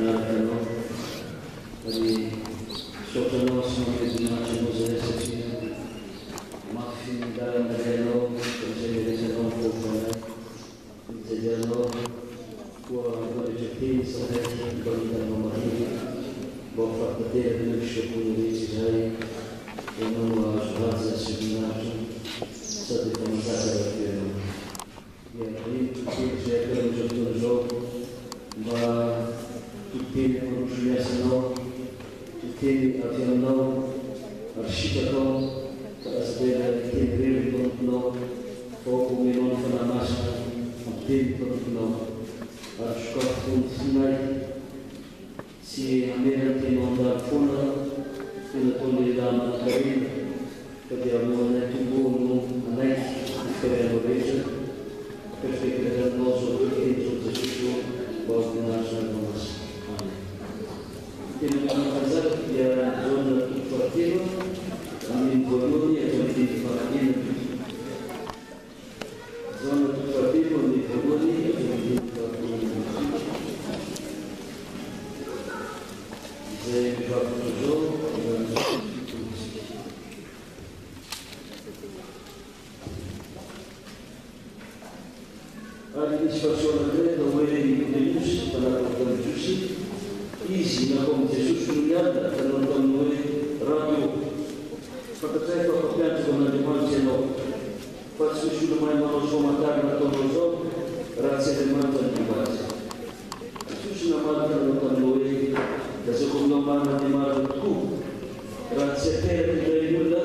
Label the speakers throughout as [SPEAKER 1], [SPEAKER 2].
[SPEAKER 1] manarcano, di sottonosimo che di noce Mosè ma fin dall'anello, che se non può fare, se no, può ancora certezza, in qualità di Maria, può far vedere nel sciopero di Israele, e non la sbazza del seminario, state conoscate da pieno. E lì tutti cercano il giorno, ma tutti conoscono, tutti abbiano arcitato, per sapere che vero conoscono, o come non fa la massa, tutti conoscono, a scopo di Sinai, si amena che non dà fuoco, che la toglie da Macarena, perché abbiamo detto buono a lei, per la legge, perché per il nostro tempo Gesù può ordinarci la nostra. Che non abbiamo pensato che era una zona più fortiva, in Bologna e in Farina. Zona più fortiva in Bologna e in Farina. Se mi fa questo giorno, all'inizio credo quelli di Luci, parlato con Giussi, Isi, ma come Gesù sull'Ianda, per non con noi, radio, fatto tre quattro pianti con la demanza no, faccio sulla mai mano sua materna con lo so, grazie del manto di base. Gesù sulla materna con noi, da secondo mano di mano tu, grazie a te che dai nulla,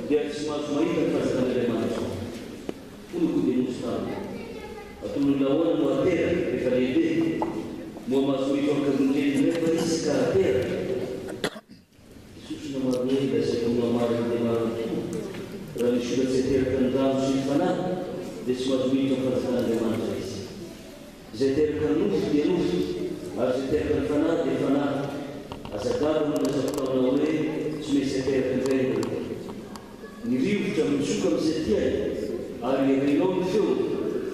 [SPEAKER 1] di essere smaita in casa delle mani. Uno che devo stare. Atau melawan muatir daripada itu, memasuki kemudian mereka sekarang. Yesus nama dia dan saya nama dia dan sudah seterkan dalam sifana, disebut itu perasaan dengan saya. Seterkan nus dia nus, seterkan fana dia fana. Asal mengesahkan oleh semua seterkan saya. Niriu jam suka setia, hari rilom itu.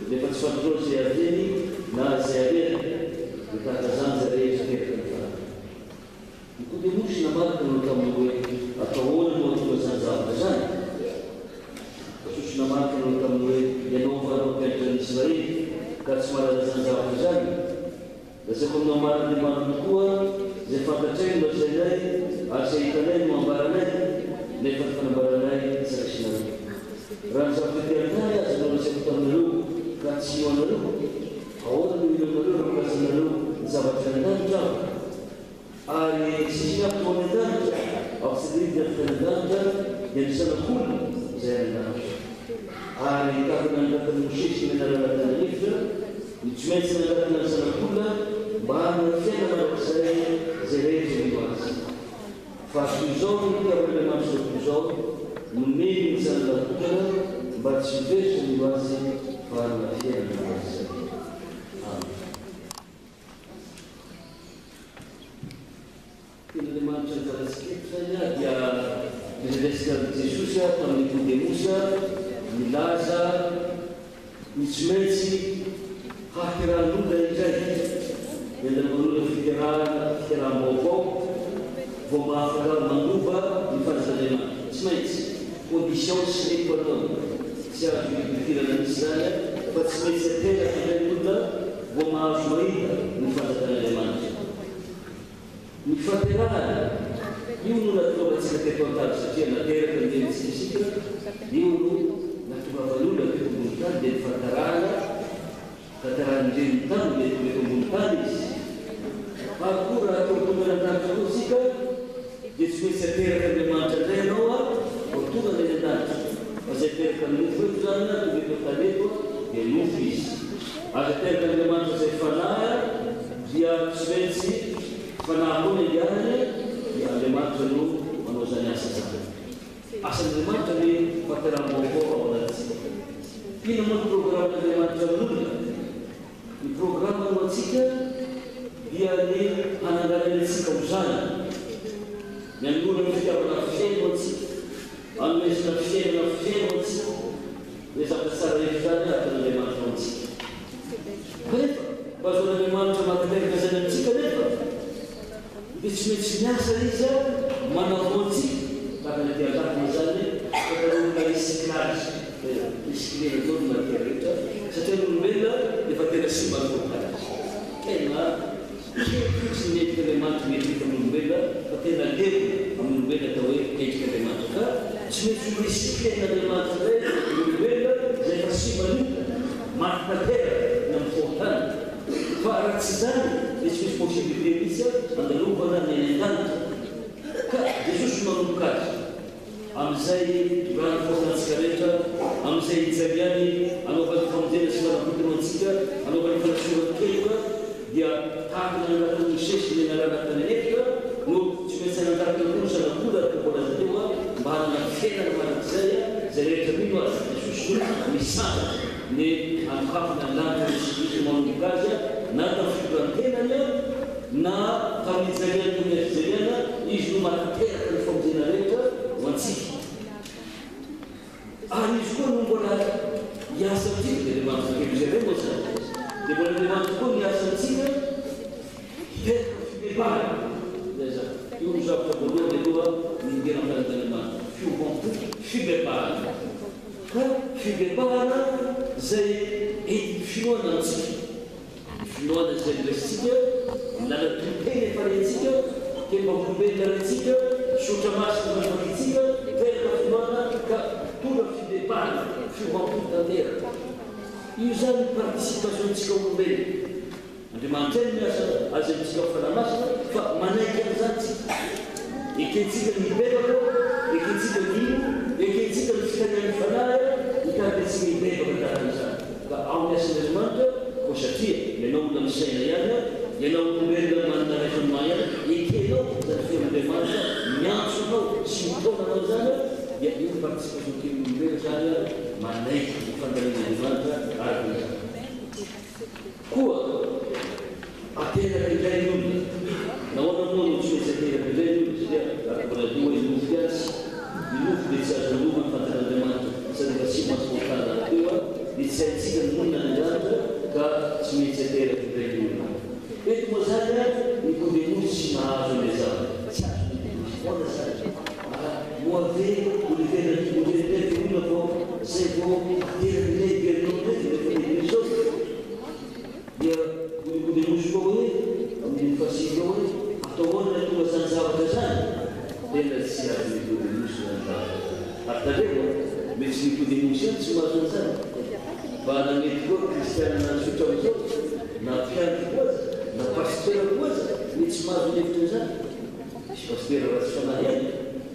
[SPEAKER 1] Le faccio se avvieni, la se avviene, le casanze riesce a fare. In cui musci la marca non cambiano a favore molto senza pesare. Su una marca non cambiano le nuove per gli Israeli, cazzo la senza pesare. La seconda marca di mano tua, se fa facendo se lei, a se italiano a baranelli, le fa fare baranelli, se la scinare. Ranza federale, se non si può lui. Kasih lalu, awal dulu lalu kasih lalu, zaman Canada, hari siap Canada, Australia Canada, yang sana pun saya nak. Hari kahwin kita musik negara Indonesia, cuma negara sana pun, bahan negara saya jadi jelas. Fasizon kita berlama fasizon, mungkin sana pun, bersiap jelas. Parla fiera di essere. Quindi le mangia dalla scritta, di destra di Gesù, con di Musa, di Laza, di Smezzi, hakera nuda di gente, nella voluta fikera movo, voma fara manduba, di fazza delle mani. Smezzi, condizioni e perdone. Siapa yang berkira Israel, pasti setiap hari itu, wama Ismail, mufasatan leman. Mufatera, diunu nak coba sebagai total sekian negara yang disisir, diunu nak coba value dari komunitas dan fatarana, fataran jentan dari komunitas. Aku rasa komunitas tersebut, jadi setiap leman terdengar, waktu ada datang. Acerca do futuro, do departamento de Lufis. Acerca do manto de falar, dia Svensi, falar com ele, dia de manto no manusia sasa. Asal de manto ni pateran bobo orang. Ini mau program de manto dulu. Di program manusia dia ni anak dari si kawasan. Yang dulu kita pernah manusia. Almeno la fiera, le sapessare di fare per le mani non si. Quando le mani ma che se non si cadeva, dia tsy maintsy miasa izy manavoatsy tahaka dialakina zany olona recyclage recyclena zao no matière rehetra satria n'olombelona efa tena sy manokana tena fotsy mety Andriamanitra mety amin'olombelona fa tena leko amin'olombelona atao hoe endrika Andriamanitra ka tsy maintsy ho recyclena Andriamanitra zay olombelona zay fa sy manokana maty-tantera na amin'ny fontany fa raha tsy zany dia tsy misy possibilité misy andalovana ny any an-danitra ka Jesosy manomboka azy amin'izay rano fotantsika rehetra amin'izay ijaliany anaovany famonjena sy manavotana antsika anaovany fanasorana keloka dia tahaka nangatany Mosesy ny analana tanenefika no tsy maintsy nangatany koa sanakola mbola zateo mba hanana fiainana manak'izay zay rehetra mino azy Jesosy misana ny anokafina lanitra misy manomboka azy na tafidorantenany na tamin'ijaliany ny fijaliana izy no manateraka ny famonjena rehetra ho antsika ary izy koa no mbola hiasa amintsika dia Andriamanitra kerizay moa zany dia mbola Andriamanitra koa miasa amintsika hiteraka fibebahana zay zany io no zavatra voalohany aloha nindera amin'Andriamanitra fiovampo fibebahana ka fibebahana zay finoana antsika finoana zay resitsika milalatonteny efa rentsika kemba olombelona rentsika sotra masina manavakitsika teraka finoana ka tonga fibebahana fiovampo tanteraka io zany participation-tsika olombelona Andriamanitra eny miasa azy amintsika fanamasina fa manaiky an'izany tsika ekentsika ny bebaka ekentsika ny ino ekentsika ny fitanian'ny fanahy ikarentsika ibebaka taran'izany ka ao miasan'Andriamanitra ko satria ianao olona misaina ihany ianao olombelona manana raisonnement ihany ekenao zany fian'Andriamanitra miantso anao sy mitonanao zany dia io participation kely olombelona zany manaiky ny fandalin'Andriamanitra araka izany koa ateraka indray ny olona nahoana moa no tsy maintsy ateraka indray ny olona satria arakabalaloha izy nofo azy ny nofo dia tsy azo lova ny fantan'Andriamanitra sady efa sy masofontana teo dia tsy haintsika ny monina n'Andriamanitra ka tsy maintsy ateraka indray ny olona eto moa zany Nikodemosy sy nahazo ilay zavatra tsy azo Nikodemosy foana zany moa ave olivera Nikodemosy olona vao zay vao ateraka indray iverina ndraiky rehefa lehibe zao dia Nikodemosy koa hoe amin'ny fasika hoe atao hoana tonga zany zavatra zany tena tsy azo Nikodemosy zany zavatra ary tareo mety Nikodemosy any tsy mahazo an'izany fa nanety koa kristiana nasotra amin'izao na mpianatra koa azy na pastera koa azy mety tsy mahazo nyhevitra an'izany misy pastera raha tsy fanahy ihany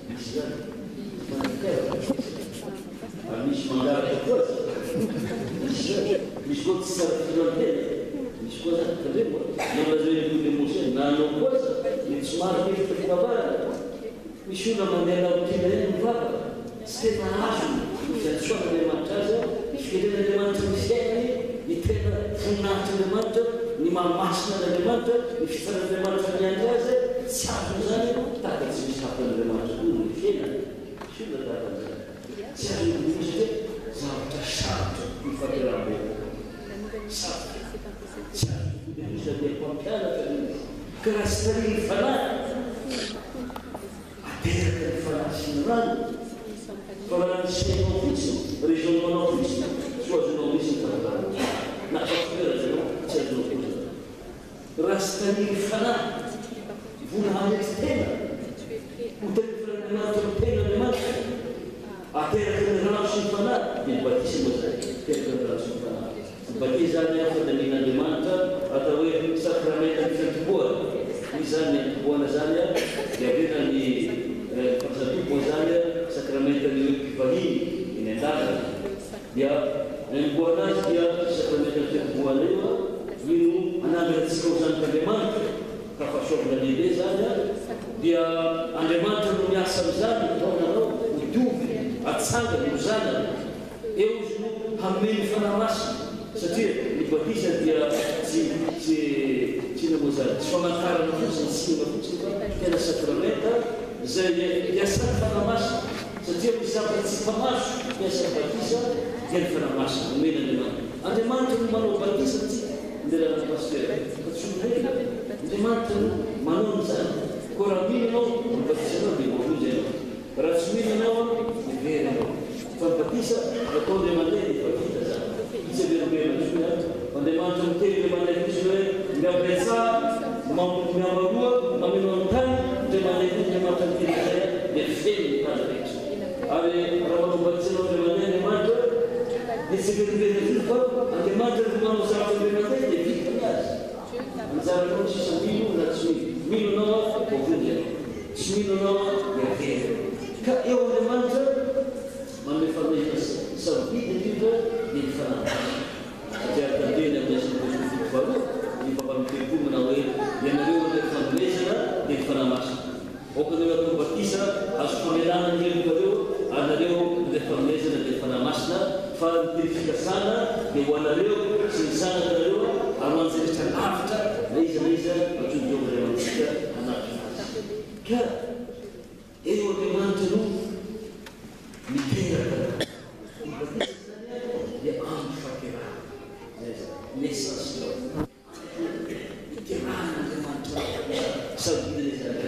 [SPEAKER 1] misy zany fanakara ary misy mangaraka koa azy misy zany misy koa tsy tsara fitonantena misy koa zany tareo nalaza Nikodemosy any na anao koa azy mety tsy mahazo nyhevitra fikavarana misy olona mandeha larotina ihany mivavaka tsy tena azo fiantsoan'Andriamanitra azy fikeren'Andriamanitra ny fiainany ny tena voninahitry'Andriamanitra ny mahamasina n'Andriamanitra ny fitaran'Andriamanitra miandry azy tsy azo zany tahaka tsy misy hafan'Andriamanitra koa ny fiainany sy olona tahaka an'izany tsy azo Nikodemosy hoe zavatra sarotra mifampirahabela sarotra tsy azo Nikodemosy adia mpampianatra izy ka raha tsy tariny fanahy ateraka ny fanahy sy ny rano fa raha ny sainao fotsiny raisonnementanao fotsiny tsy azonao misy ny fahatarana na fafera zanao tsy azonao kozana raha tsy taniny fanahy vola hamety tena ho tena firan'Andriamanitra ny tena Andriamanitra ateraka ny rano sy ny fanahy dia nibatisa moa zay ateraka ny rano sy ny fanahy nibaty zany fandamian'Andriamanitra atao hoe sakramenta ny fiantomboana izy zany antomboana zany dia avena ny fahasatomboa zany sakramenta ny hoe mpivahiny eny an-dalana dia namboana azy dia sakramenta ny fiantomboana io ino anandratsika ho zanak'Andriamanitra ka fahasoavana lehibe zany dia Andriamanitra no miasa amin'izany taonanao mitovy atsangany ho zanany eo izy no hameny fanahy masina satria ny batisa dia tsy namoa zany tsy famantarana fotsiny tsy inona fotsiny fa tena sakramenta zay hiasany fanahy masina satria misy zavatra tsy famaso miasany batisa dia ny fanahy masina omena Andriamanitra no manao batisa tsy ndelana pastera fa tsy olona Andriamanitra no manao an'izany verenao fanbatisa ataon'le mandeha dia efa vita zany isy avelombelona zony a Andriamanitra miteny le mandeha fotsiny hoe miambetsa miamaroa mameno amin'ny tany dia mandeha fotsiny Andriamanitra miteny zay dia feno ny tany rehetra ary raha manambatsinao le mandeha Andriamanitra dia tsy velombelona zony fa Andriamanitra no manao zavatra le mandeha dia vita ny azy anjaranao sisa mino na tsy mino anao a voavonjy tsy mino anao a dia very ka eo Andriamanitra manome fanomezana sarobidy indrindra dia ny fanambady satria tandreny amin'ny asiny varoa ny fampamiteloko manao hoe ianareo ilay fanomezana dia ny fanamasina okanareo atao batisa azo famelana ny helokareo anareo ilay fanomezana dia ny fanamasina fa ny telifikasana dia ho anareo sy ny zanakanareo ary hoan'izay rehetra lavitra na iza atsonjeo Andriamantsika anatitra azy ka eo Andriamanitra no miteraka dia andro fakeraha nesansinao iterahana Andriamanitra savidiny zany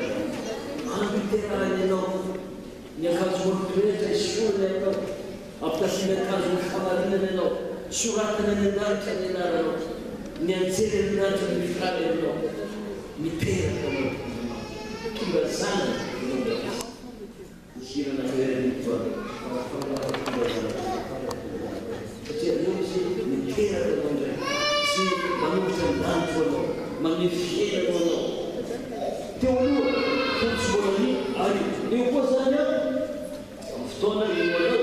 [SPEAKER 1] andro iterahana ianao ny akanjo moloto rehetra isorana ianao ampitasiana akanjo ny famarinana ianao soratana ny andanitra ny anaranao ny anjery andanitra ny mifrany ianao miteraka anao tonga zanany ianao isirana toerana satria eo izy miteraka anao ndray sy manolotra ny danitro anao manome fiainanao anao teo aloha fotsymbolany ary eo koa zany a amin'ny fotoana ino anao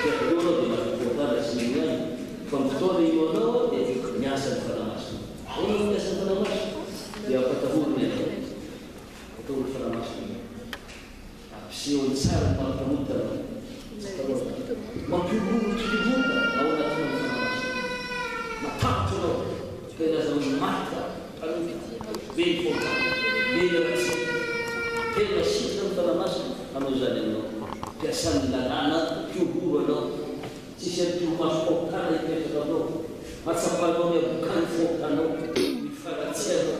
[SPEAKER 1] dia eo anao dia mahampotana sy mino ihany fa amin'ny fotoana ino anao dia miasa ny fanamasina anao miasa ny fanamasina dia ampatahorona ianao atahoro fanamasina ampiseho ny tsara ny mampamotana mampiorono tolivota ao anatinao ny fanamasina matapitra anao ka inazanao mata panoka be ny fotana be ny ratsy tena sitra ny fanamasina anao zany aminao mpiasan'ny lalàna piorono anao tsisy ampiromaso fotana ipetraka anao atsapanao ny abokany fotanao mifaratsianao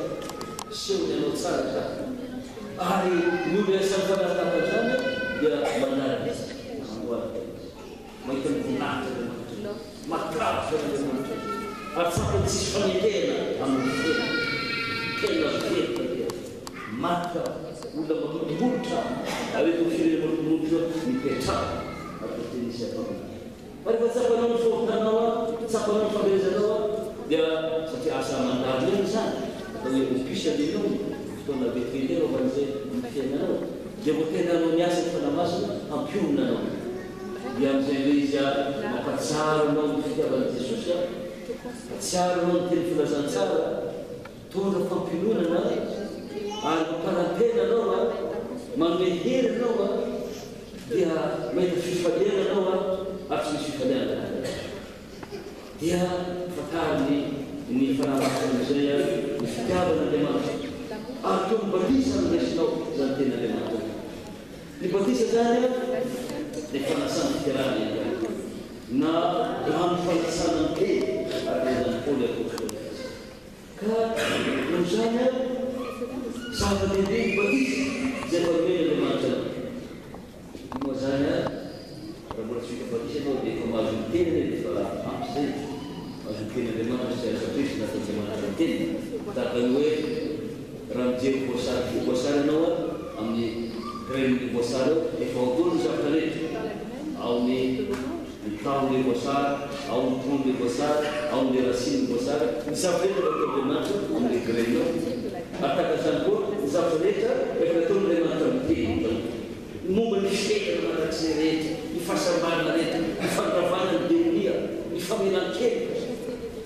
[SPEAKER 1] sehony anao tsara zany ary ny olo iasan'ny fanataka zany dia manary mahita nyvinatra matavitra Andriamanitra atsapany tsisy fanekena amin'ny fena tena verina dia mata olona mamotomolotra areto firena mamotomolotra mipetraka atetenisy atao fa rehefa tsapanao ny fotanao a tsapanao ny famelezanao a dia satria asa mandary eny zany atao hoe opisy alenao fotoana vetivety anao fan'izay ny fiainanao dia vo tena anao miasa ny fanamasina hampionona anao dia amin'izay hoe izy a mampatsara anao ny fitiavan'i Jesosy a patsiara anao ny teny filazantsara tondra fampiononana ary mamparantena anao a manome hery anao a dia mahita fifaliana anao a ary tsy misy fifaliana dia fatariny ny fanamasina zay a ny fitiavana Andriamanitra ary teo mibatisa ny resinao zany tena Andriamanitra ny batisa zany a dia fanasana fitiarana ianao na rano fanasana ny teny ary zany Paoly apôstôly ka noho zany a zava-dehibe ny batisa zay fanomena Andriamanitra moa zany a raha mbola tsy vita batisa ianao dia efa mahazo ny teny dia efa ampy zay mahazo ny teny Andriamanitra sy aza Kristy natao Andriamanitra ny teny tahaka ny hoe raha mijery voasary ianao a amin'ny graine voasary efa aotoany zavatra rehetra ao ny tahony voasary ao ny tron'ny voasary ao ny racine voasary ny zavatra rehetra atao Andriamanitra amin'ny graine ao ataka zany koa ny zavatra rehetra efa atao Andriamanitra amin'ny teny momba ny fitena manatsy rehetra ny fahasambarana rehetra ny fandravana ny demonia ny famelan-kely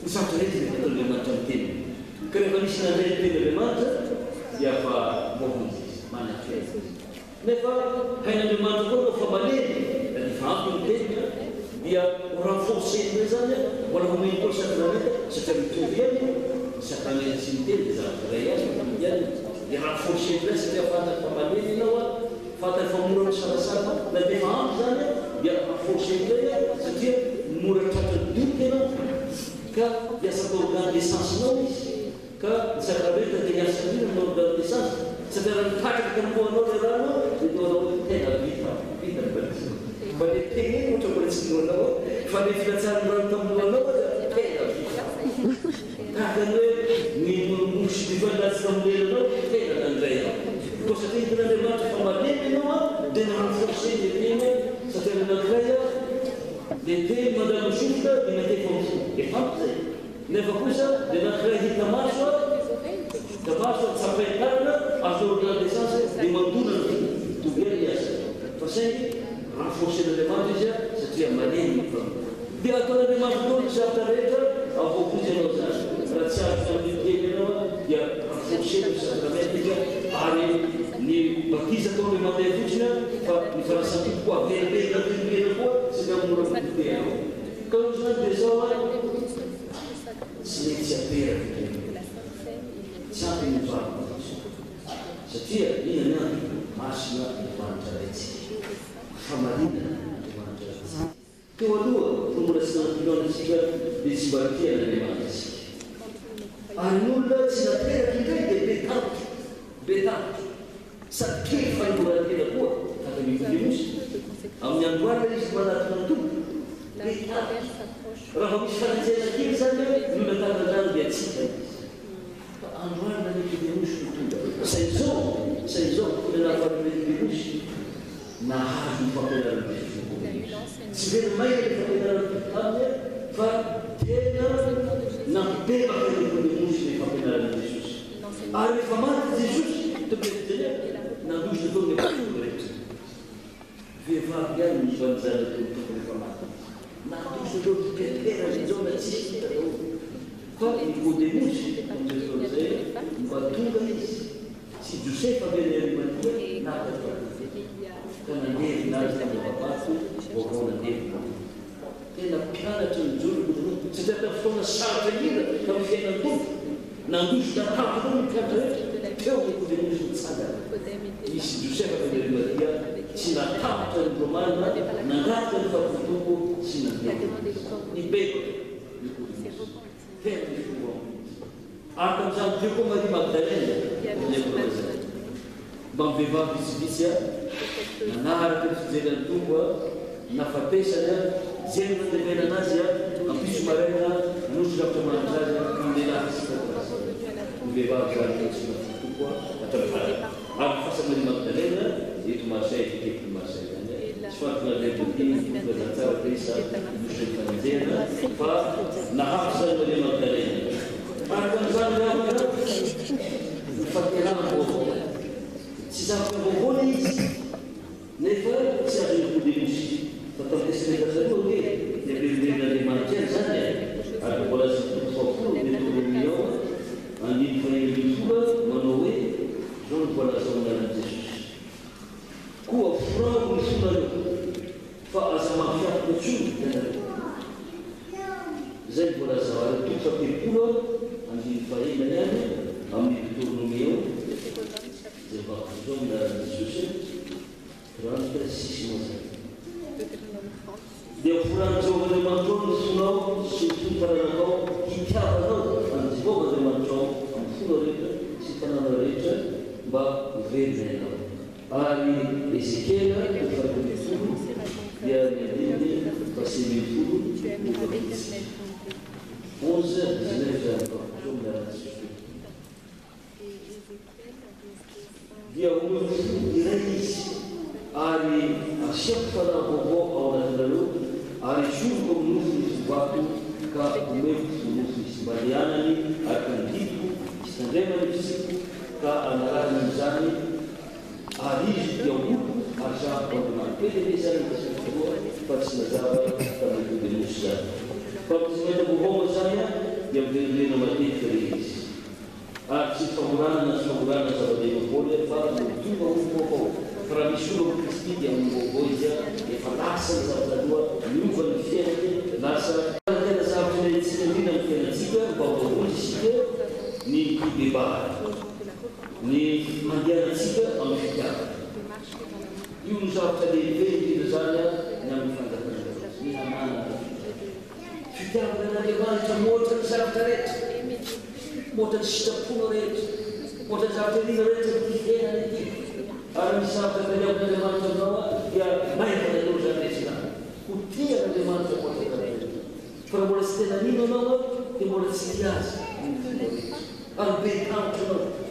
[SPEAKER 1] ny zavatra rehetra efa atao Andriamanitra amin'ny teny ka rehefa nisy nandray ny teny Andriamanitra dia fa voavonjy manafy nefa hain'Andriamanitra koa no fa maleny da ny vampy ny teny dia renforceny zany mbola homeny koa sakramenta satria mitovy ihany ny sakramenta sy ny teny dia zavatra ray ihany ihany dia renforceny zay satria fantany fa maleny ianao a fantany fa mora ny sarasara na dia vampy zany dia renforceny zay satria mora tratra ny doty ianao ka diasa tao organe d'essence-nao izy ka ny sakramenta dia niasa mino ny organe d'essence satria raha mikatraka ka nipoanao le rano dia tao anao tena vita ny batisa fa le tegna ohatra mbola tsy fa le filatsaran'rano tamin'oloanao aza tena tahaka ny hoe ny mosy mifalatsy tamin'lelanao tena nandray ko satria hitan'andriamanitra fa malemy ianao a dia nahaforcé le tegna satria nanankiray a le teny mandalo sofoka dia matefa efampy zay nefa kosa dia nanankiray hita maso a Damasco tsapaitarana azorina desance dia mandona tovely asa fa saingy renforcén'andriamanitra izy a satria malemy fa dia ataon'andriamanitra tolo zavatra rehetra avoakozy ianao zany raha tsy azo amin'ny teny ianao dia renforcé ny sacramente izy ary ny baptise ataony mandeha fotsiny fa ny farasampiky koa velibelina velibelina koa sy ny amora fototena ka io zany dia zao a tsy mety tsy aperaky Sabe no vago satria ina masina levanitra raitsika famarina levanitra raitsika teo aloha no mbola tsy nanampiloanatsika dia tsy mba tiana levanitra tsika ary n'olona tsy nateraky indray dia betapotro sady kely fanomorantena koa taka mivolemosy amin'ny androana izy manatona tompo betapotro raha misy fanajena kely zany hoe nolona takandrano dia atsika androana ny fidenosy notonga saizao kolena fanomelidenosy nahazo ny fampianarana tsy vena maina ny fampianarana taminy fa tena nampibebaka ny fidenosy ny fampianarana jesosy ary rehefa maty jesosy tobetizany nandosy tao ny apostolo rehetra vehivavy ihany misy vanizana toko rehefa maty nandosy tao titera zao na tsisy hitao fa nicodemusy am'zay zay mba tonga izy sy josefa be ny arimatia nakata ka nandevi nazy tamin'ny babato vaovao nandevi tena mpianatra ny jolo satria ta fotoana sarotra hira tamin'ny fiainan tompo nandosy natavo tao mipianatra rehetra teo nicodemusy mitsangana misy josefa be ny arimatia tsy natahotra ny romanina nangatika ny fahafotompo sy nandevi nibeko Arca am'izany teo koa Maria Magdalena mba mivehivavy vitsivitsy a nanaraka ny fijery ny tompo a nafatesany a zay nandevena anazy a ampiso maraina nosy lavitra manitra azy amlehilahy mivehivavy zany tompo a ary fasa Maria Magdalena eto Marseille eto Marseille zany tsy fantonazay tsara tesa nosy ny fanjena fa nahafy zany Maria Magdalena araka an'izany raha nyfaterana vaovao tsy zavatra vaovao izy nefa tsy azo nicodemusy fa tamitesinetazaloha hoe ny avelibelon'andriamanitra any zany ary mbola fafolo metolomio andiny fahelifolo manao hoe zao ny mbola zaonana jesosy koa frango ny fonareo fa aza mafiato tsony zay mbola zavary toko fa telopolo andiny fahelany any amin'ny Deutéronomio zay vakozao minarana jesosy 36 mois dia foran'Andriamanitra ny fonao sy ny fony faranakao hitiavanao any Jehovah Andriamanitra amin'ny fona rehetra sy tanàna rehetra mba hovelona ianao ary Ezekela fahafolofolo dia miadiny fahasemifolo 11-19 dia omefo iray izy ary asiako fanahy vaovao ao anatinareo ary soroko amin'ny nofo ny fivato ka omefo nofo misy malianany araka ny diko misy tandremany fisiko ka anarahany am'izany ary izy dia olo ary sahako andriamanipely zany kasikoa fa tsy nazava tamin'ny Codemusy zany fa mitsymena vaovao zany a dia mivelomena matetika le izy ary tsy fagorana sy fagorana zava-dehivaovao fa tonga olo vaovao fa raha misy olo amin'ny Kristy dia olo vaovao izy a efa lasa ny zavatra miova ny fiainany lasa tena zavatra ilaitsika indrindra amin'ny fiainatsika mba vaovao isika ny débat ny mandehanantsika amin'ny fitiavana io no zavatra lehibe indrindra zany a ny amin'ny fanjakana ny hamana fitiavana n'Andriamanitra moatra ny zavatra rehetra moatra ny sitrapono rehetra moatra ny zavatra lina rehetra ny fiainany ity ary misy zavatra taliavin'Andriamanitra aminao dia maivana io zany rehetra tia l'Andriamanitra quanto fa mbola tsy tena nino anao dia mbola tsy tia azy arobe tanitra anao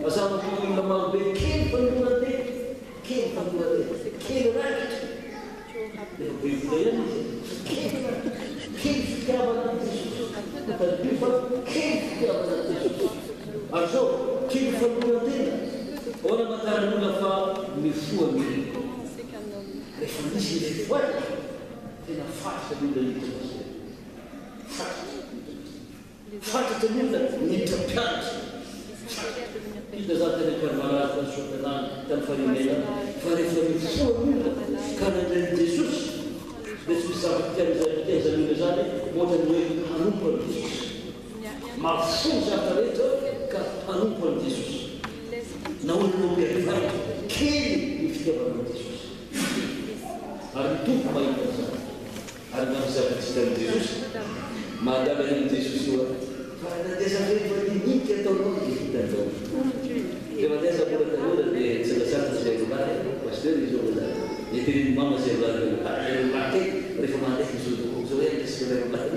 [SPEAKER 1] azavako olona marobe kely fanolona tena kely fanolona tena kely rakitra dia bevola ihany izy kely fitiavana Jesosy tadio fa kely fitiavana Jesosy ary zao kely fanolona tena oana mantaran'olona fa mifoa mily rehefa misy ny fivoarika tena fatitra ny olona fatitra ny olona niditra mpianatra ita za tena karmalady fa nysotanany tany farimena fa rehefa mifoa ny olona ka nandrany Jesosy dia tsy misy zavatra tian'olona zany ohatra ny hoe hanompo any Jesosy mafo zavatra rehetra ka hanompo any Jesosy na olona miarivana kely ny fitiavana Jesosy ary mitompo mahita zany ary namizavatsika ny Jesosy mahagaga ny Jesosy io fa nateza rehefa ninika ataonao dia hitanao dia mateza mbola tanora dia tsalasatra zay rolahy pasteur izy io zany dia teniny mama zay rolahy rehefa mandeha izy io zao hoe resika ilay rolahy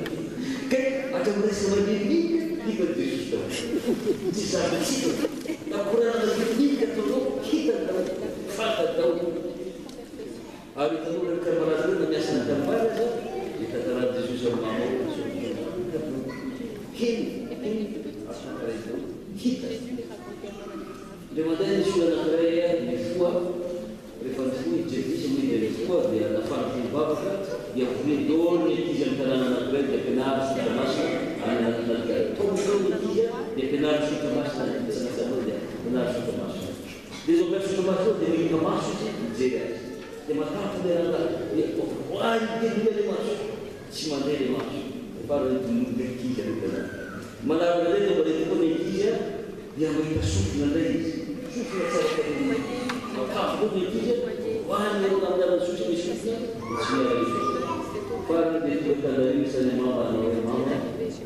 [SPEAKER 1] ka hatramin'resika maninika nika ny Jesosy tao tsy zavatsika na korana nika ataonao hitanao fantatao ary tanora ny kamarady reo na miasa ny tambara zao dia tantarany Jesosy amin'ny mama hita dia mandeha nisy olona anankiray mifoa rehefa mifoa ijevisy miny mifoa dia nafanoko mivavaka dia voledolo ny ankizy amin'ny tanàna anankiray dia ampianary sota masina tombo ankizy dia ampianary sota masina sanasanoa dia ampianary sota masina dia zao mpianary sota masina dia milika maso izy mijery azy dia matafo le rangahy dia oany dia le maso tsy mandeha le maso faranykizy ampianary manarana rey dia mbola koa ny ankizy dia mahita sofina indray izy sofina tsara karenina matafo koa ny ankizy hoany eo nampianany sofina ny sofina tsy miara sofina farany dia tonga tandarina isany mama anao hoe mama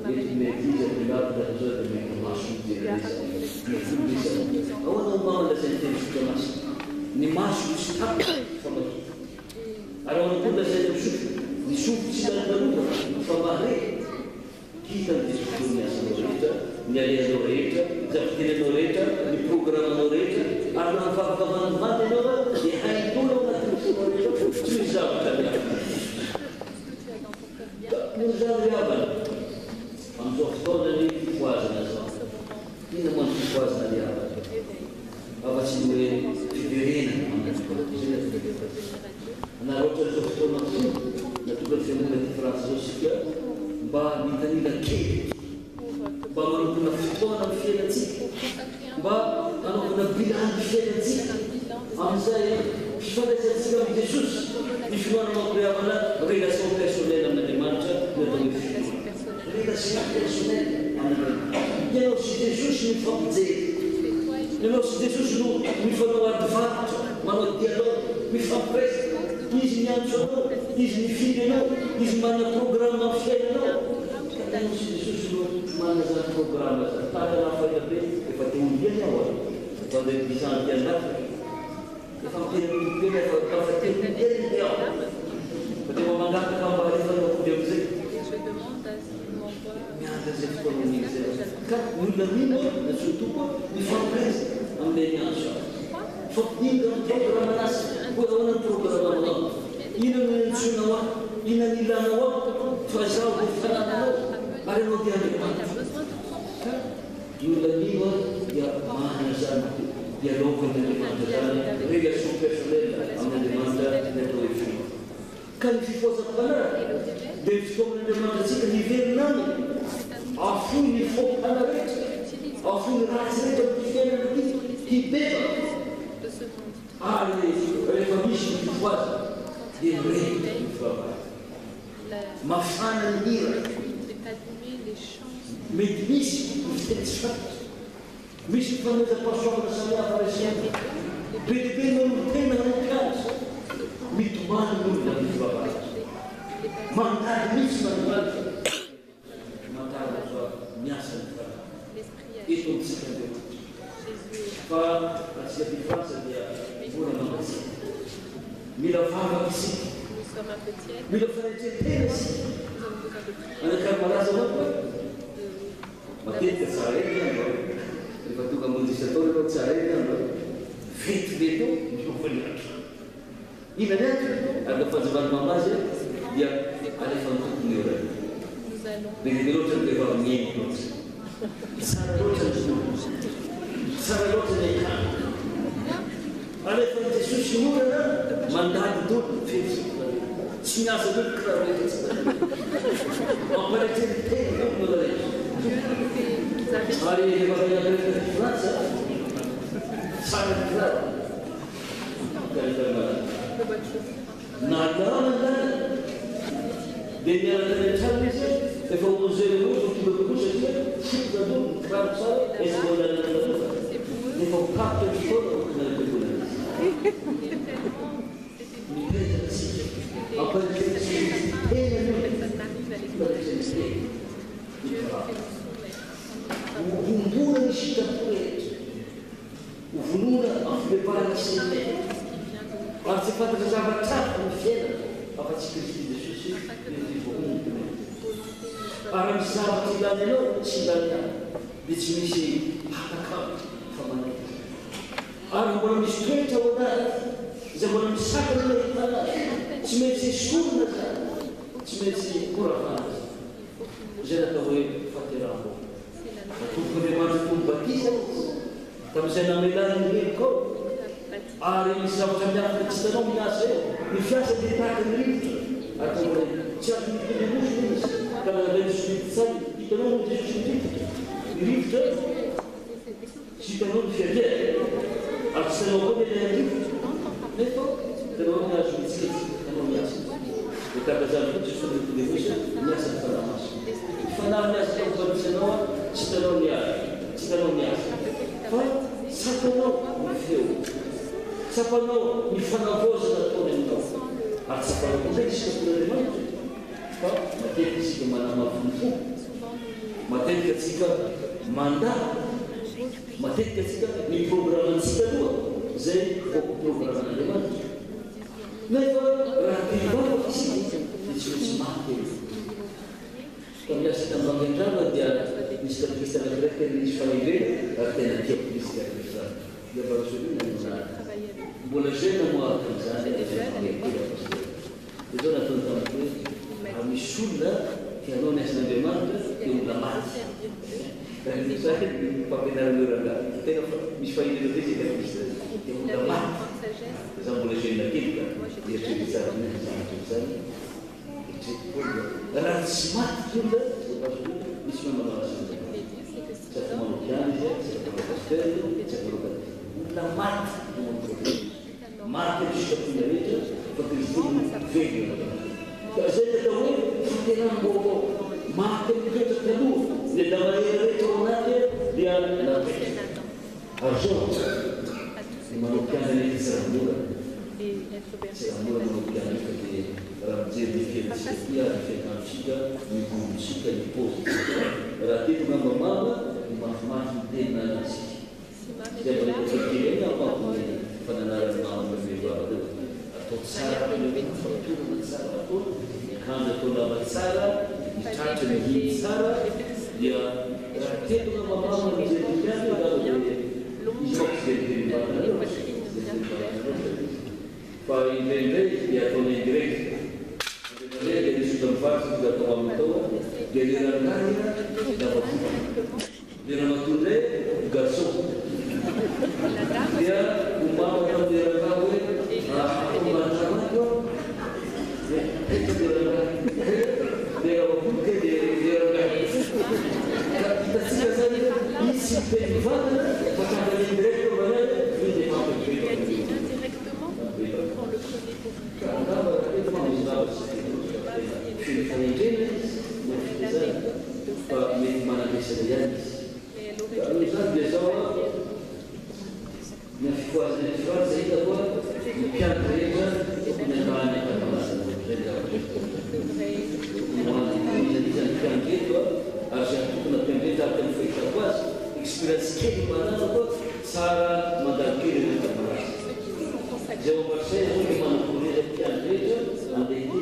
[SPEAKER 1] mety ny ankizy ampianary da zao dia mety maso mijery resany ahoanao mama lasany teny sofina masina ny maso tsy tapy fa mahita ary ahoana koa lasany misofina ny sofy tsy lanimanova fa mahare hitany Jesosy ny asanao rehetra ny aleanao rehetra zavitenanao rehetra ny programanao rehetra ary na mivavakavana vandy ianao dia haintono anatin'ny fonao rehetra tsy misy zavatra miavana misy zavatra miavana amin'izao fotoana ny fifoazana zao ina mano fifoazana miavana afa-tsy ny hoe fiverenana na oatra zao fotoana natonga ny fiamonana ty Fransy zao sika mba mitanila kely mba manompona fotoana amin'ny fiainatsika mba anaovana bilany fiainatsika amin'izay fifandraisantsika amin'ny Jesosy ny finoana mampihavana relation personnel amin'Andriamanitra ny atao hoe finoana relation personnel amin'Andriamanitra ianao sy Jesosy mifampijery ianao sy Jesosy no mifanao adivavitra manao dialogue mifampiresaka izy miantso anao izy mifiry anao izy manana programme amin'ny fiainanao ianao sy Jesosy no manana zany programme zany tahaka fahita be efa te oliany aho fa nde disanty anafika efa mitenipena fa te oliany aho fa te mamangapaka mba rehefa nakoly am'izay miandra zay fotoana amin'igny zay ka olona mino na sotopo mifampiresaka amin'ilay miantso fa ino ny programme anasy hoe ahoana ny programme anao ino no antsonao aho ina ny ilanao aho fa zaho ho fanananao ary anao dia Andriamanitra ny olona mino dia mahana zany dialogue amin'Andriamanitra zany relation personnel amin'Andriamanitra ny atao hoe finoana ka ny fifoazam-panara dia ny fotoaman'Andriamanitra atsika niverina aminy afoy ny fopana rehetra afoy ny ratsy rehetra amin'ny fiainana ty hibeba ary rehefa misy ny fifoaza dia mirehitra ny fivavahana mafana ny hira mety misy ny fiteny tsy fantatra misy mifameza-pahasoavana samihafa resena be lehibe nolontena no mpianatra mitomany n'olona ny fivavahana mandady misy manimalifa mandady fa miasa ny fivavahana eto amintsika Andriamanitra fa atsika ty Frantsa dia mbola mangatsika mila vavaka isika
[SPEAKER 2] sommes un peu tièdes.
[SPEAKER 1] Mila fahatsiaritena isika.
[SPEAKER 2] Nous avons besoin de prier.
[SPEAKER 1] Anakary malaza anao koa.
[SPEAKER 2] De
[SPEAKER 1] Matetika tsara eny andro. Rehefa tonga monjy atao rehefa tsara eny andro. Vetivety eo miovaniatra. Ina ny antony ary lafa fanjavany mamazy dia alefa ny tompony eo raha.
[SPEAKER 2] nous allons
[SPEAKER 1] Dia loatra ny rehefa mieny loatra. Tsara loatra ny tompony. Tsara loatra ny aikana. Alefa ny Jesosy ny orana mandady dolo fetsy. Tsy miasa dolo kiraro rehetra. Mampalaitsy ny teny olona rehetra.
[SPEAKER 2] Dieu nous fait avertir.
[SPEAKER 1] Ary rehefa miakareka ny frantsa tsara ny kiraro.
[SPEAKER 2] De bonnes choses.
[SPEAKER 1] Nahatarana ny lalana. Dia miaraka ny an-trano izy efa omonjely olo tobako satria fototra dolo ny kiraro tsara izy mbola lalana lalana. Nefa mipapitra ny fotoana okanarakakoana izy. Uvumbura ishika kwetu, uvunura afubebana sine, asifata zazava tatu mfyena apatikiristi Yesusi nilivomungu. Aramsava tilanelo silanya, bitimisi hakakam famani. Arambola mistweta wadai, zambola misaka nile ikala, timezi shuna za, timezi kurafana. Jena tawe fatiramu. Tumpandemana tumpatisa tamin'izay namelany ny heliko ary misy zavatra miafaka tsy hitanao miasa eo ny fiasa dia tahaka ny rivotra ary tao tsy azo mipindemosina izy ka nanalay somititsay hitanao moa Jesosy ny rivotra tsy hitanao ny fiaviana ary tsy hitanao koa ny ilay rivotra nefa hitanao ny azo mitsikatsika tanao miasa dia tahaka zany koa Jesosy ny mipindemosina miasa ny fanamaso ny fanahy miasa tao mifanisanao tsy hitanao ny azy tsy hitanao ny azy fa sapanao ny feo sapanao ny fanavozana ataony aminao ary sapanao koa zay isika ton'Andriamanitra fa matetika isika manamavony fo matetika atsika mandà matetika atsika ny programantsika aloha zay programan'Andriamanitra nefa raha mpivavaka isika dia tsy maintsy maty eo kamiasa tambangendrana dia misy katekista anakiraiky nisy fahendrena ary tena tiako misy katekista dia varosolina mbola jeune moaraka am'izany dia zao nataony tamiko hoe misy olona tianao ny asan'Andriamanitra dia olona maty zany mpampianarana rangahy tena misy fahendrena zay zay katekista dia olona maty za mbola jeune kelyka dia eritreritry zany raha tsy maty olona misy manao azy tsy afa manao piano izy tsy afa manao pasteur tsy afa manao olona maty maty jusqu'à rehetra fa Kristy velona ka zay ny atao hoe fitenam-baovao maty mitoetra taloha dia da mahery rehetra ao anaty dia navetra ary zao manao piano rehetra tsy raha mora tsy raha mora manao piano fa dia raha mijery ny fiaintsika ny fiainantsika ny bombontsika ny pozitsika raha teto ngamba mama ny mafimafy ny tena antsika zay manaekakely eny ampampoy fananarany mama mevavy atao tsara fatorana tsara atao mikanjo atao lava tsara mitratra ny hidy tsara dia raha teto ngamba mama mijery ny piano ngamba dia izy mako tsy veriverim-bana fa indraindray dia ataony indirect dia misy tamivary tonga atao amin'ny tao dia le rangarina lavafoka dia ramatondray garçon dia ombama tamin'ny rangaha hoe akomandramato dia rangaha dia lavafoka dia rangaha hitatsika zany izy tsy miteny mivantana fa tangany indirect manay iny dia mampively fahendrena izy fa mety manamesana ihany izy zany dia zao ny fifoazana fifoaza hita koa ny mpiano rehetra tokony ambany akamasana izany mpiano reto ary zany tokony ampiandreta araka ny fahitako azy expérience kely manana koa tsara mandalo kely rehetra malaza zay ao Marseille zao ny manakorera mpiano rehetra andeha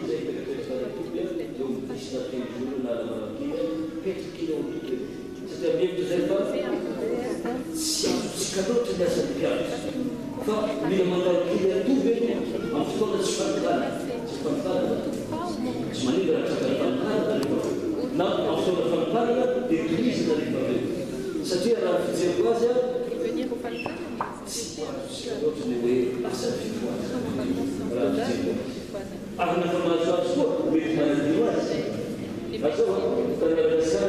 [SPEAKER 1] nakeizolo nalamanakely petrikila otoky satria mevitra zay fa tsy azotsika loatra ny asan'ny mpianatra fa mila mandarokely atovy eny amin'ny fotoana tsy fanokana tsy fanokana tsy manindra raha tsaka fanokana na amin'ny fotoana fanokana dia toizina rehefa aveo satria raha fijeriko azy a tsy loatra ny hoe asan'ny fitoana raha fijeriko ary nafa mahazo azy koa mety manadio azy azao karakaratsara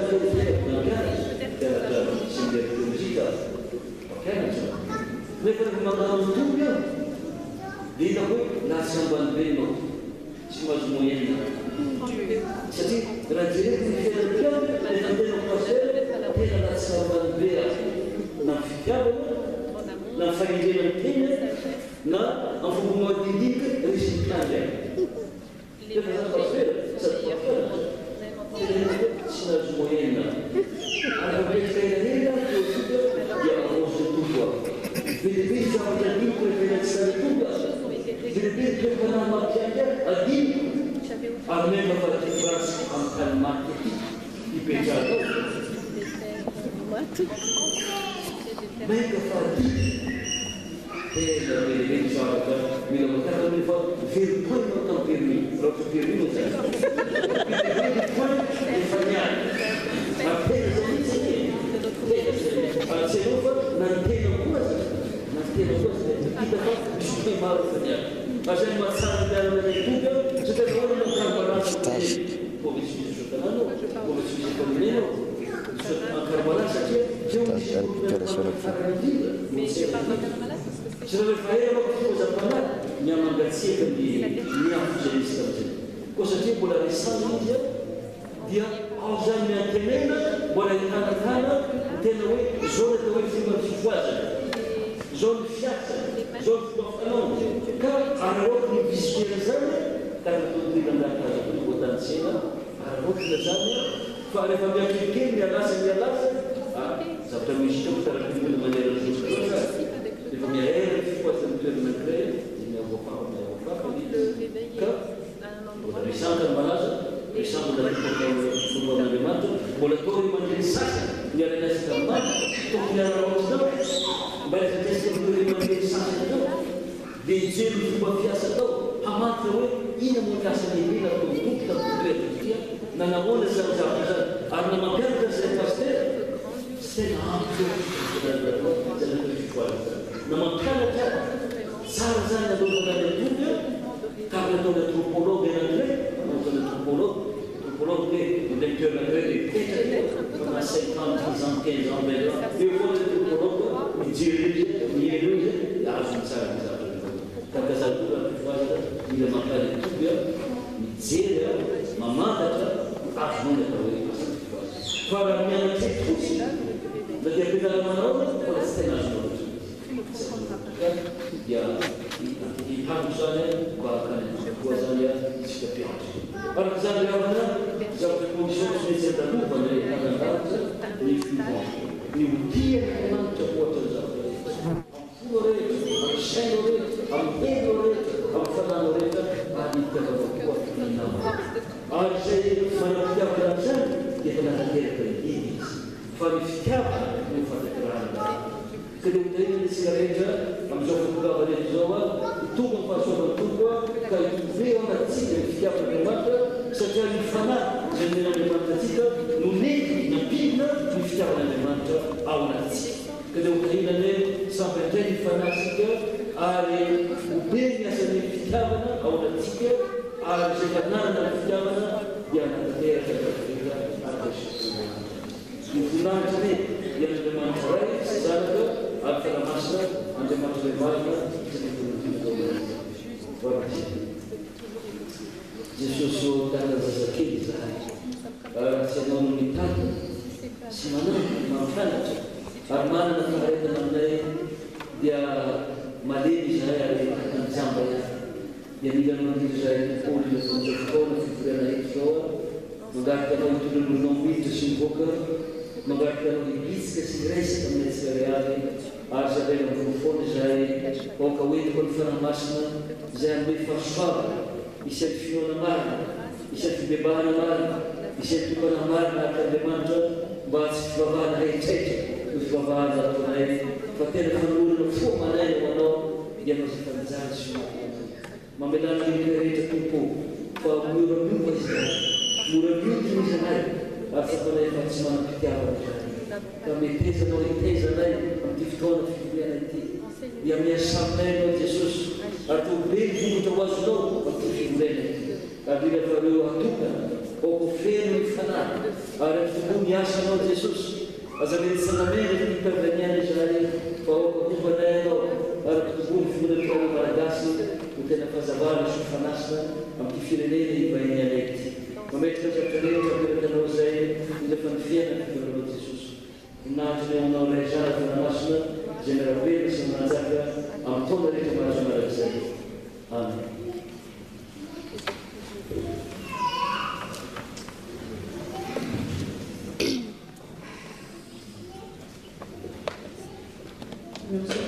[SPEAKER 1] nampianatra synderkolojika mpianatra nefa rehefa manao mitomby ao dia hita hoe lasa ambany be anao tsy mahazo moyenne satria raha jereko ny fiainam-pianatra le nantenao paster tena lasa ambany be na fitiavana na fahendrena ny tena na amfombomadidika risy mitandry any efa zany paster sady paster tsy nahazo moyenne ary apetrikainahela teotika dia avosy tombo a bedibe zavatra adiniko rehefa tsy tombo bedibe toekanahy mampiangy adiniko ary mema fa différence amin'ny tany maty hipetraka maika fa adiny tena bedibe zavatra mila mataka nefa veripoiny atao permis raha ohatra permis moa zany efa niany atena zay mihitsy ary tsy anao fa nantena koa zany nantena koa zay hita fa misy hoe maro fa niany ary zany mahatsara miarana ny tomby ao satria nahoana no karbalasa mbo misimisy sotananao mbo misimisy economenao karbalasa satria teo misy karanindrindra sy raha rehefa hera mako fozam-panahy miamangatsiaka ny miafo zay izy tamizay koa satria mbola resana izy a dia ao zany miantenena mbola hitanatana tena hoe zao ny atao hoe fomba fifoazana zao ny fiasa zao ny fitaofanao ka arahoaka ny visitera zany karatodrinandakaza voatantsena arahoakina zany fa rehefa miakekely mialasa zavatra misy teo karakimona manera zosoa rehefa miahera ny fifoazany toerana kray dia miavoafaka ka mbola misanka ny malaza mbola fomban'andriamanitra mbola tao hoe mandreny sasany miaranazy tamany toko miaraotinao mba rehefatesika hoe mandreny sasany tao dia hijery ny fomba fiasa tao hamanitra hoe ina moa miasa lehibe natao tompo tamotoetia na nahoana zany zavatra zany ary na mampianatra zay paster sy tena ampy zany fitoarana na mampianatra tsara zany anaovana ny atomby ka natao ny antropologue anankiray anaovana antropologue hoe mandeha toerana ankiray dia petraka fa 50 10 ans 15 ans bela eo foana antropologue mijery izy mielo izy dia azo ny tsara ny zavatra kakazany koa fifoazana mila mankany atomby mijery mamantatra azo ny atao hoe asany fifoazana fa raha mianatra fotsy na dia ampianara manao fa tsy tena azo dia hitango zany mba hakanykoa zany isika mpianatra araka zany ravana zavatra condition tsy maintsy andalovana hanandaratra ny fivant ny odia ny manitra ohatra ny zavatra amfolo rehetra amin'ny saino rehetra amin'ny elo rehetra amin'ny fanano rehetra ary hitiavavakoa ny namana ary zay manam-pitiavana zany dia efa natateraka ny iny izy fa ny fitiavana no fatakirahana ka dia mitaina isika rehetra amin'izao fotogava rehetra zao a hitonga ny fahasoavany tombo a ka hitoveo anatsika ny fitiavan'andriamanitra satria ny fanahy zay nen'andriamanitra atsika no nety nampidina ny fitiavan'andriamanitra ao anatsika ka dia hotahinany samby andray ny fanahysika ary hobe ny asan'ny fitiavana ao anatsika ary zay fananana ny fitiavana dia natateraka rehetra arakasoa ny voninahitra ne dia andriamanitra ray sy zanaka ary fanamasina andriamanitra lemarina Jesosy tana zazakely zahay tsy anao no mitana sy manana mampianatra ary manana faharetana aminay dia malemy zahay ary anjamba ihany dia mila mandiry zahay nypaoly le fonja fotoana fivoriana eto zao mangarika anao hitolononao miditra sy mivoaka mangarika anao hibitsika sy miresaka amin'ny tsirialy ary zay mivonifoana zahay oka hoentiko ny fanamasina zay anome fahasoavana isany finoana marina isany fibebahana marina isentry mpanamary nahakan'andriamanitra mba tsy fivavahana rehetraitra no fivavahana ataonay fa tena fanolorana foa manaina ho anao ianao zay fanajary sy mamelana rehetra tompo fa moramioka izy moramioka izy anay ary safanay fa tsy manam-pitiavana zany ka metezanao itezanay amin'ity fotoana fivoriana ity ia miasaminay anao jesosy ary tobe vovotra ho azonao amin'ity fivoriana ity ary mila fareo atokana oko feno ny fanahy ary amitobo miasa anao jesosy aza meritsanamena ny mpiavaniana izany fa oko atombanay anao ary amitobo ny fimonapiana malagasy ho tena fazavana sy fanasina amin'ity firenena ivahiny anay ity mametraka tratrarehetra mirakanao zay mila fanifiana fivoranao jesosy natiny aminao ray zana fanamasina zay miarabena sy manajaka amin'ny taona rehetra mahazo marak'izay amen.
[SPEAKER 3] Nous